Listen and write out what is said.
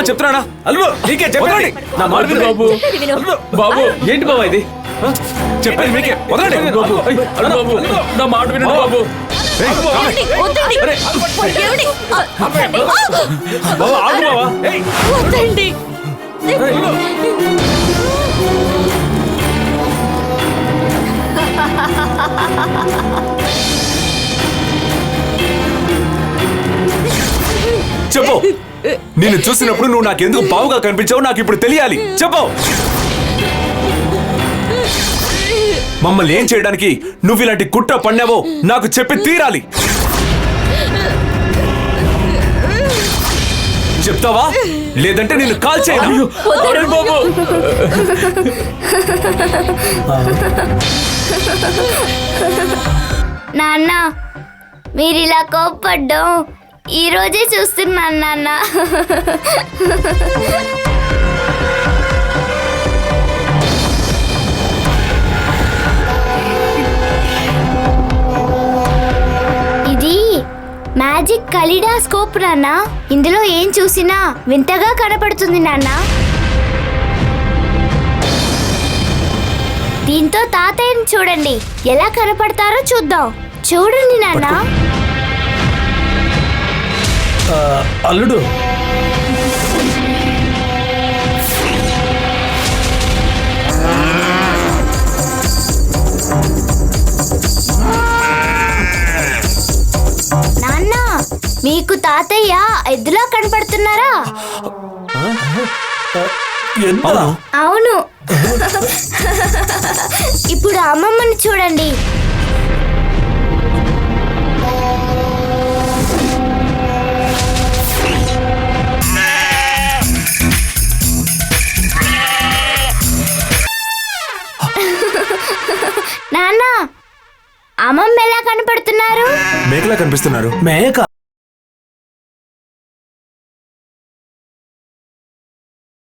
చెప్తున్నా నా మాట విను బాబు. బాబు ఏంటి బాబా ఇది చెప్పేది మీకే వదలండి బాబు నా మాట వినండి బాబు. చెప్పు, నిన్ను చూసినప్పుడు నువ్వు నాకెందుకు బావుగా కనిపించావు నాకు ఇప్పుడు తెలియాలి. చెప్పు, మమ్మల్ని ఏం చేయడానికి నువ్వు ఇలాంటి కుట్ర పన్నావో నాకు చెప్పి తీరాలి. చెప్తావా లేదంటే నిన్ను కాల్ చేయను. బాబు నాన్న మీరు ఇలా కోప్పడ్డం ఈ రోజే చూస్తున్నాను నాన్న. ఇది మ్యాజిక్ కలిడాస్కోప్ నాన్న. ఇందులో ఏం చూసినా వింతగా కనపడుతుంది నాన్న. దీంతో తాతయ్యని చూడండి ఎలా కనపడతారో చూద్దాం. చూడండి నాన్న. అల్లుడు నాన్న మీకు తాతయ్య ఎద్దులా కనపడుతున్నారా? అవును. ఇప్పుడు అమ్మమ్మని చూడండి. నాన్న అమ్మమ్మ ఎలా కనపడుతున్నారు? మేకలా కనిపిస్తున్నారు. మేక